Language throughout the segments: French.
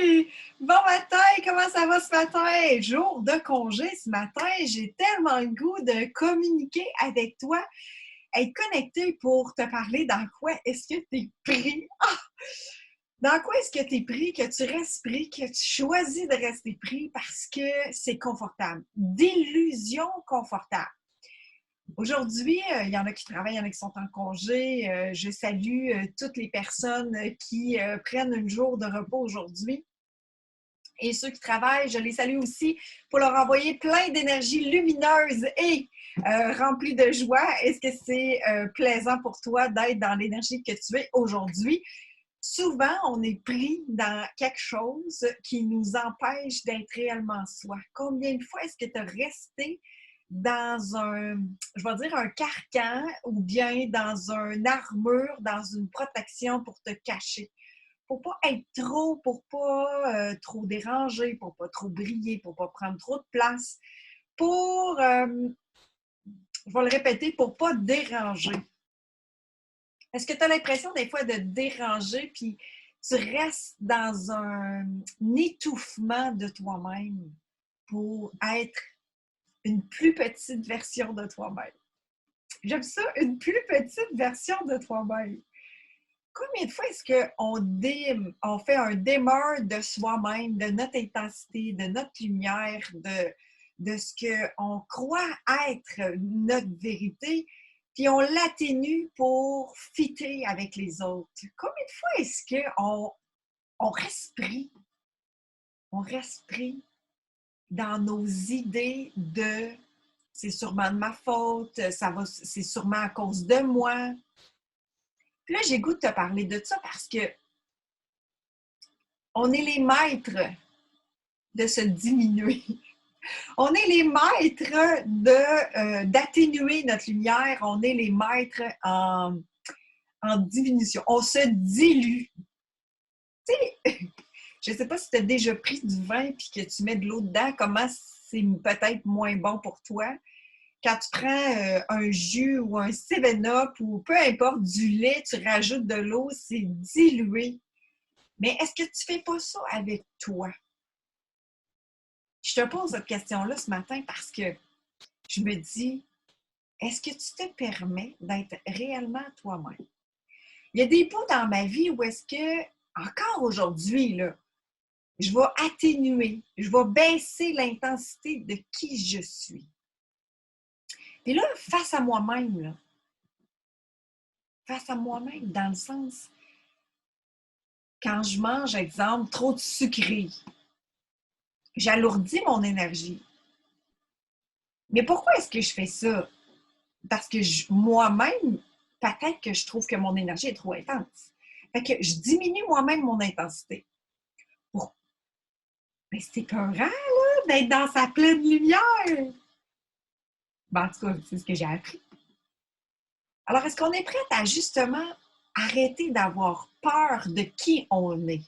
Hey! Bon matin, comment ça va ce matin? Jour de congé ce matin, j'ai tellement le goût de communiquer avec toi, être connecté pour te parler dans quoi est-ce que tu es pris. Dans quoi est-ce que tu es pris, que tu restes pris, que tu choisis de rester pris parce que c'est confortable. D'illusions confortables. Aujourd'hui, il y en a qui travaillent, il y en a qui sont en congé. Je salue toutes les personnes qui prennent un jour de repos aujourd'hui. Et ceux qui travaillent, je les salue aussi pour leur envoyer plein d'énergie lumineuse et remplie de joie. Est-ce que c'est plaisant pour toi d'être dans l'énergie que tu es aujourd'hui? Souvent, on est pris dans quelque chose qui nous empêche d'être réellement soi. Combien de fois est-ce que tu as resté dans un, je vais dire un carcan ou bien dans une armure, dans une protection pour te cacher? Pour pas être trop, pour pas trop déranger, pour pas trop briller, pour pas prendre trop de place, pour, je vais le répéter, pour pas déranger. Est-ce que tu as l'impression des fois de déranger, puis tu restes dans un étouffement de toi-même pour être une plus petite version de toi-même? J'aime ça, une plus petite version de toi-même. Combien de fois est-ce qu'on fait un démeur de soi-même, de notre intensité, de notre lumière, de ce qu'on croit être notre vérité, puis on l'atténue pour fitter avec les autres? Combien de fois est-ce qu'on reste pris? On reste pris dans nos idées de c'est sûrement de ma faute, c'est sûrement à cause de moi. Puis là, j'ai goût de te parler de ça parce que on est les maîtres de se diminuer. On est les maîtres d'atténuer notre lumière. On est les maîtres en diminution. On se dilue. Tu sais, je ne sais pas si tu as déjà pris du vin et que tu mets de l'eau dedans, comment c'est peut-être moins bon pour toi. Quand tu prends un jus ou un 7-Up ou peu importe, du lait, tu rajoutes de l'eau, c'est dilué. Mais est-ce que tu ne fais pas ça avec toi? Je te pose cette question-là ce matin parce que je me dis, est-ce que tu te permets d'être réellement toi-même? Il y a des bouts dans ma vie où est-ce que, encore aujourd'hui, là, je vais atténuer, je vais baisser l'intensité de qui je suis. Puis là, face à moi-même, là, face à moi-même, dans le sens, quand je mange, exemple, trop de sucré, j'alourdis mon énergie. Mais pourquoi est-ce que je fais ça? Parce que moi-même, peut-être que je trouve que mon énergie est trop intense. Fait que je diminue moi-même mon intensité. Pour... Mais c'est épeurant, là, d'être dans sa pleine lumière. Ben, en tout cas, c'est ce que j'ai appris. Alors, est-ce qu'on est prête à justement arrêter d'avoir peur de qui on est?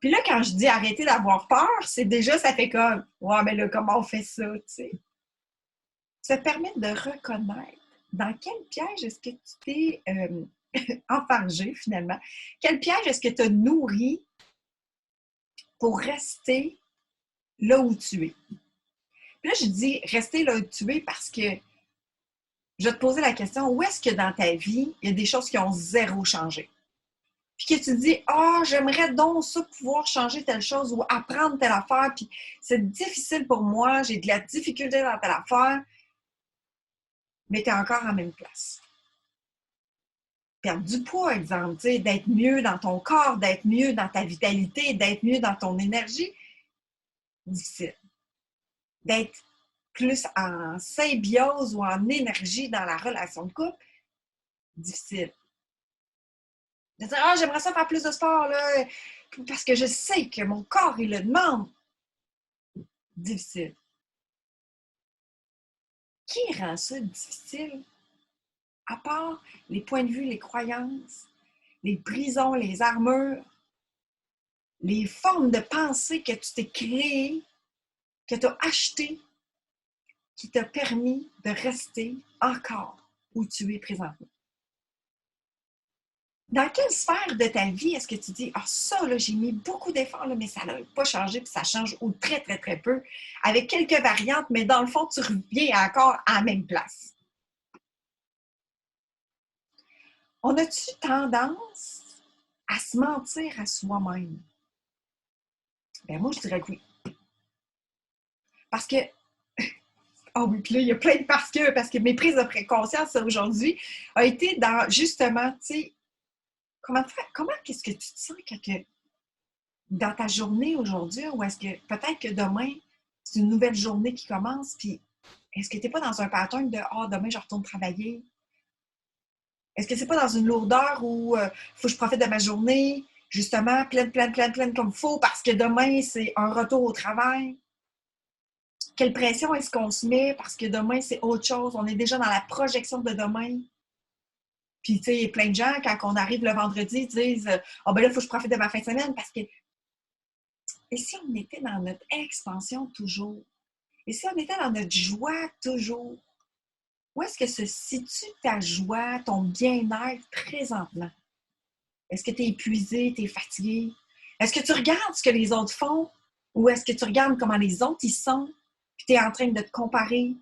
Puis là, quand je dis arrêter d'avoir peur, c'est déjà, ça fait comme, ouais, mais là, comment on fait ça, tu sais? Ça permet de reconnaître dans quel piège est-ce que tu t'es enfargé finalement? Quel piège est-ce que tu as nourri pour rester là où tu es? Puis là, je dis rester là où tu es parce que je vais te poser la question, où est-ce que dans ta vie, il y a des choses qui ont zéro changé? Puis que tu dis, ah, j'aimerais donc ça pouvoir changer telle chose ou apprendre telle affaire, puis c'est difficile pour moi, j'ai de la difficulté dans telle affaire, mais tu es encore en même place. Perdre du poids, exemple, d'être mieux dans ton corps, d'être mieux dans ta vitalité, d'être mieux dans ton énergie, difficile. D'être plus en symbiose ou en énergie dans la relation de couple, difficile. De dire, ah, j'aimerais ça faire plus de sport, là, parce que je sais que mon corps, il le demande. Difficile. Qui rend ça difficile? À part les points de vue, les croyances, les prisons, les armures, les formes de pensée que tu t'es créées, que tu as achetées, qui t'a permis de rester encore où tu es présentement. Dans quelle sphère de ta vie est-ce que tu dis, ah ça, là, j'ai mis beaucoup d'efforts, là, mais ça n'a pas changé, puis ça change ou très, très, très peu, avec quelques variantes, mais dans le fond, tu reviens encore à la même place. On a-tu tendance à se mentir à soi-même? Ben moi, je dirais que oui. Parce que, oh oui, puis là, il y a plein de parce que mes prises de conscience aujourd'hui a été dans, justement, tu sais, comment qu'est-ce que tu te sens dans ta journée aujourd'hui, ou est-ce que peut-être que demain, c'est une nouvelle journée qui commence, puis est-ce que tu n'es pas dans un pattern de ah, demain, je retourne travailler? Est-ce que c'est pas dans une lourdeur où il faut que je profite de ma journée, justement, pleine, pleine, pleine, pleine comme il faut, parce que demain, c'est un retour au travail? Quelle pression est-ce qu'on se met parce que demain, c'est autre chose? On est déjà dans la projection de demain. Puis, tu sais, plein de gens, quand on arrive le vendredi, disent ah, ben là, il faut que je profite de ma fin de semaine parce que. Et si on était dans notre expansion toujours? Et si on était dans notre joie toujours? Où est-ce que se situe ta joie, ton bien-être présentement? Est-ce que tu es épuisé, tu es fatigué? Est-ce que tu regardes ce que les autres font? Ou est-ce que tu regardes comment les autres y sont? Puis tu es en train de te comparer?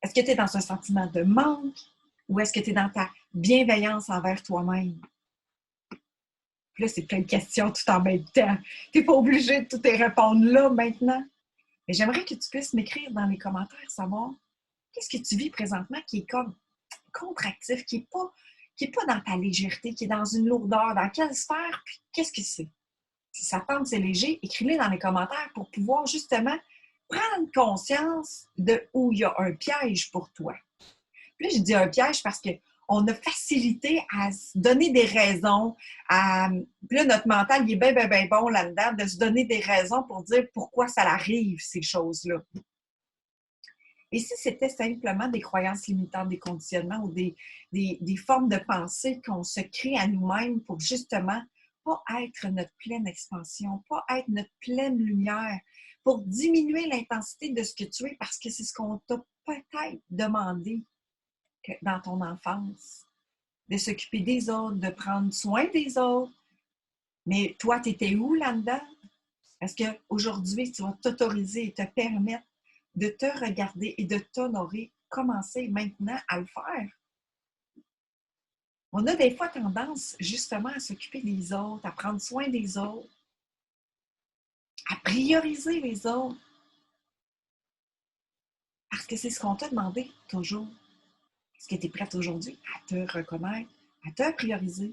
Est-ce que tu es dans un sentiment de manque? Ou est-ce que tu es dans ta bienveillance envers toi-même? Puis là, c'est plein de questions tout en même temps. Tu n'es pas obligé de tout y répondre là maintenant. Mais j'aimerais que tu puisses m'écrire dans les commentaires, savoir qu'est-ce que tu vis présentement qui est comme contractif, qui est pas dans ta légèreté, qui est dans une lourdeur, dans quelle sphère, puis qu'est-ce que c'est? Si ça tente, c'est léger, écris-le dans les commentaires pour pouvoir justement prendre conscience de où il y a un piège pour toi. Puis là, je dis un piège parce qu'on a facilité à se donner des raisons. Puis là, notre mental, il est bien, bien, bien bon là-dedans de se donner des raisons pour dire pourquoi ça arrive, ces choses-là. Et si c'était simplement des croyances limitantes, des conditionnements ou des formes de pensée qu'on se crée à nous-mêmes pour justement pas être notre pleine expansion, pas être notre pleine lumière, pour diminuer l'intensité de ce que tu es parce que c'est ce qu'on t'a peut-être demandé dans ton enfance, de s'occuper des autres, de prendre soin des autres. Mais toi, tu étais où là-dedans? Est-ce qu'aujourd'hui, tu vas t'autoriser et te permettre de te regarder et de t'honorer, commencer maintenant à le faire? On a des fois tendance justement à s'occuper des autres, à prendre soin des autres, à prioriser les autres, parce que c'est ce qu'on t'a demandé toujours. Est-ce que tu es prête aujourd'hui à te reconnaître, à te prioriser?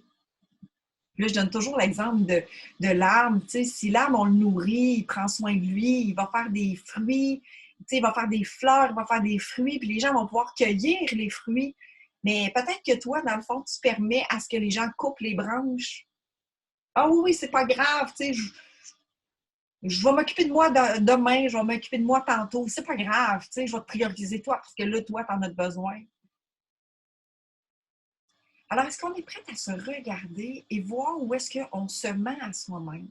Là, je donne toujours l'exemple de l'arbre. Tu sais, si l'arbre, on le nourrit, il prend soin de lui, il va faire des fruits, tu sais, il va faire des fleurs, il va faire des fruits, puis les gens vont pouvoir cueillir les fruits. Mais peut-être que toi, dans le fond, tu permets à ce que les gens coupent les branches. Ah oui, c'est pas grave, tu sais, je vais m'occuper de moi demain, je vais m'occuper de moi tantôt. C'est pas grave, tu sais, je vais te prioriser toi, parce que là, toi, tu en as besoin. Alors, est-ce qu'on est prêt à se regarder et voir où est-ce qu'on se ment à soi-même?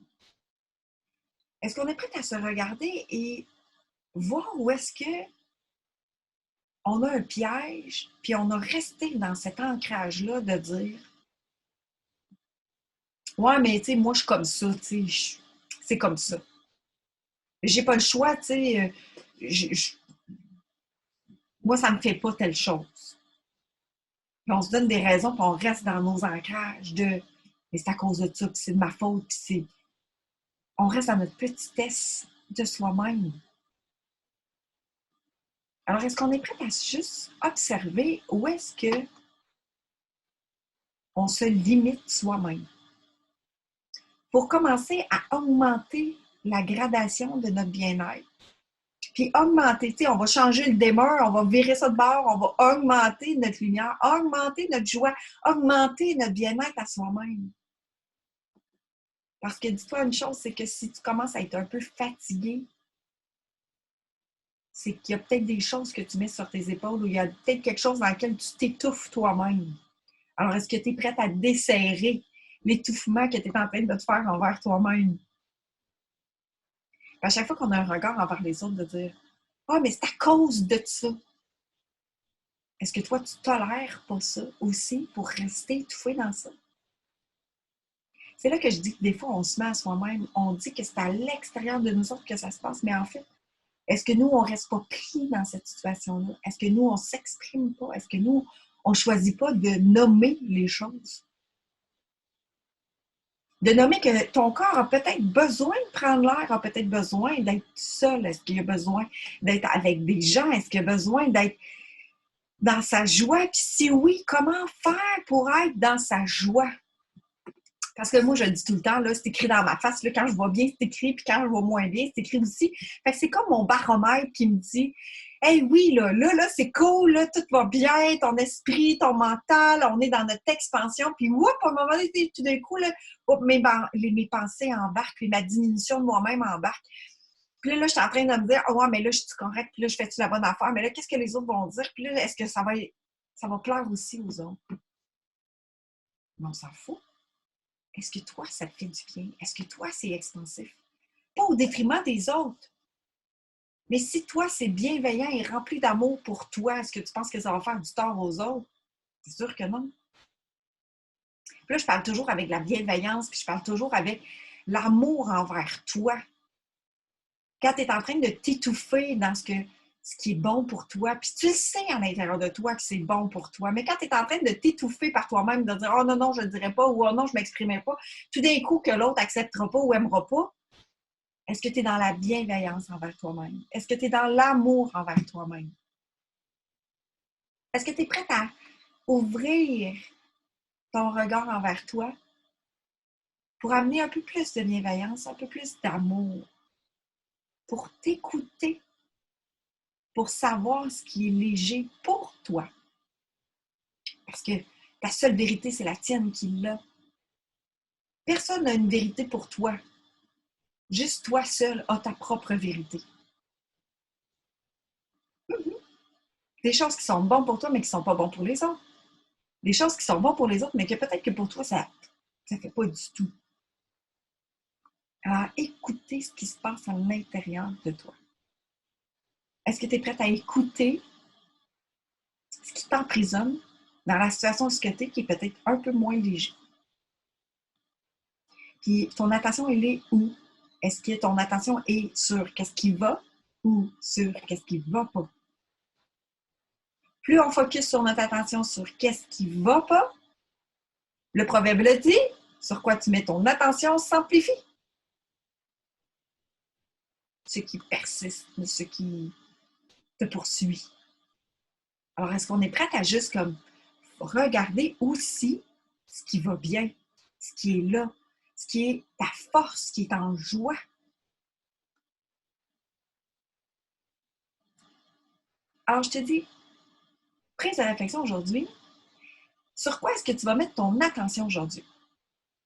Est-ce qu'on est prêt à se regarder et voir où est-ce qu'on a un piège, puis on a resté dans cet ancrage-là de dire ouais, mais tu sais, moi, je suis comme ça, tu sais, c'est comme ça. J'ai pas le choix, tu sais, moi, ça me fait pas telle chose. Puis on se donne des raisons, puis on reste dans nos ancrages de mais c'est à cause de ça, puis c'est de ma faute, puis c'est. On reste dans notre petitesse de soi-même. Alors, est-ce qu'on est prêt à juste observer où est-ce que on se limite soi-même? Pour commencer à augmenter la gradation de notre bien-être. Puis augmenter, tu sais, on va changer le dimmer, on va virer ça de bord, on va augmenter notre lumière, augmenter notre joie, augmenter notre bien-être à soi-même. Parce que dis-toi une chose, c'est que si tu commences à être un peu fatigué, c'est qu'il y a peut-être des choses que tu mets sur tes épaules ou il y a peut-être quelque chose dans lequel tu t'étouffes toi-même. Alors, est-ce que tu es prête à desserrer l'étouffement que tu es en train de te faire envers toi-même? À chaque fois qu'on a un regard envers les autres, de dire ah, mais c'est à cause de ça. Est-ce que toi, tu tolères pas ça aussi pour rester étouffé dans ça? C'est là que je dis que des fois, on se met à soi-même. On dit que c'est à l'extérieur de nous autres que ça se passe, mais en fait, est-ce que nous, on ne reste pas pris dans cette situation-là? Est-ce que nous, on ne s'exprime pas? Est-ce que nous, on ne choisit pas de nommer les choses? De nommer que ton corps a peut-être besoin de prendre l'air, a peut-être besoin d'être seul. Est-ce qu'il a besoin d'être avec des gens? Est-ce qu'il a besoin d'être dans sa joie? Puis si oui, comment faire pour être dans sa joie? Parce que moi, je le dis tout le temps, là, c'est écrit dans ma face. Là, quand je vois bien, c'est écrit, puis quand je vois moins bien, c'est écrit aussi. Fait que c'est comme mon baromètre qui me dit hey, oui, là, c'est cool, là, tout va bien, ton esprit, ton mental, on est dans notre expansion. Puis, whoop, à un moment donné, tout d'un coup, là, mes pensées embarquent, puis ma diminution de moi-même embarque. Puis là, je suis en train de me dire, oh, ouais, mais là, je suis correcte, puis là, je fais-tu la bonne affaire, mais là, qu'est-ce que les autres vont dire? Puis là, est-ce que ça va plaire aussi aux autres? Mais on s'en fout. Est-ce que toi, ça te fait du bien? Est-ce que toi, c'est expansif? Pas au détriment des autres. Mais si toi, c'est bienveillant et rempli d'amour pour toi, est-ce que tu penses que ça va faire du tort aux autres? C'est sûr que non. Puis là, je parle toujours avec la bienveillance, puis je parle toujours avec l'amour envers toi. Quand tu es en train de t'étouffer dans ce qui est bon pour toi, puis tu le sais à l'intérieur de toi que c'est bon pour toi, mais quand tu es en train de t'étouffer par toi-même, de dire « Oh non, non, je ne le dirai pas » ou « Oh non, je ne m'exprimerai pas », tout d'un coup que l'autre n'acceptera pas ou n'aimera pas, est-ce que tu es dans la bienveillance envers toi-même? Est-ce que tu es dans l'amour envers toi-même? Est-ce que tu es prête à ouvrir ton regard envers toi pour amener un peu plus de bienveillance, un peu plus d'amour, pour t'écouter, pour savoir ce qui est léger pour toi? Parce que ta seule vérité, c'est la tienne qui l'a. Personne n'a une vérité pour toi. Juste toi seul as ta propre vérité. Des choses qui sont bonnes pour toi, mais qui ne sont pas bonnes pour les autres. Des choses qui sont bonnes pour les autres, mais que peut-être que pour toi, ça ne fait pas du tout. À écouter ce qui se passe à l'intérieur de toi. Est-ce que tu es prête à écouter ce qui t'emprisonne dans la situation où tu es, qui est peut-être un peu moins léger? Puis ton attention, elle est où? Est-ce que ton attention est sur qu'est-ce qui va ou sur qu'est-ce qui ne va pas? Plus on focus sur notre attention sur qu'est-ce qui ne va pas, le proverbe le dit, sur quoi tu mets ton attention s'amplifie. Ce qui persiste, ce qui te poursuit. Alors, est-ce qu'on est prête à juste comme regarder aussi ce qui va bien, ce qui est là, ce qui est ta force, ce qui est en joie? Alors, je te dis, prise de réflexion aujourd'hui, sur quoi est-ce que tu vas mettre ton attention aujourd'hui?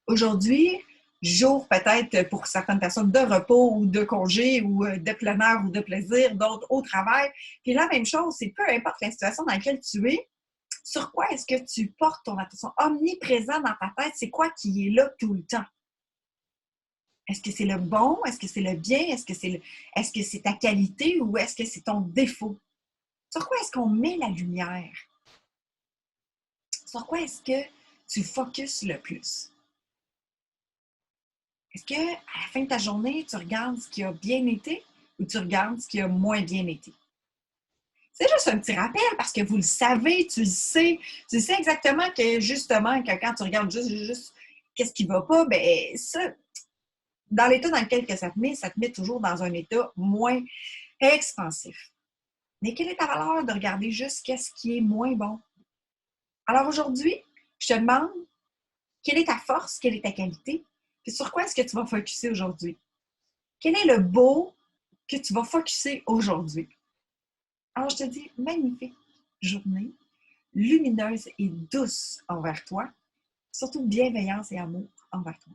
Aujourd'hui, jour peut-être pour certaines personnes de repos ou de congé ou de plein air ou de plaisir, d'autres au travail. Puis la même chose, c'est peu importe la situation dans laquelle tu es, sur quoi est-ce que tu portes ton attention? Omniprésent dans ta tête, c'est quoi qui est là tout le temps? Est-ce que c'est le bon? Est-ce que c'est le bien? Est-ce que c'est ta qualité ou est-ce que c'est ton défaut? Sur quoi est-ce qu'on met la lumière? Sur quoi est-ce que tu focuses le plus? Est-ce qu'à la fin de ta journée, tu regardes ce qui a bien été ou tu regardes ce qui a moins bien été? C'est juste un petit rappel parce que vous le savez, tu sais exactement que justement, que quand tu regardes juste qu'est-ce qui ne va pas, bien ça, dans l'état dans lequel que ça te met toujours dans un état moins expansif. Mais quelle est ta valeur de regarder juste qu'est-ce qui est moins bon? Alors aujourd'hui, je te demande, quelle est ta force, quelle est ta qualité, puis sur quoi est-ce que tu vas focuser aujourd'hui? Quel est le beau que tu vas focuser aujourd'hui? Alors, je te dis, magnifique journée, lumineuse et douce envers toi, surtout bienveillance et amour envers toi.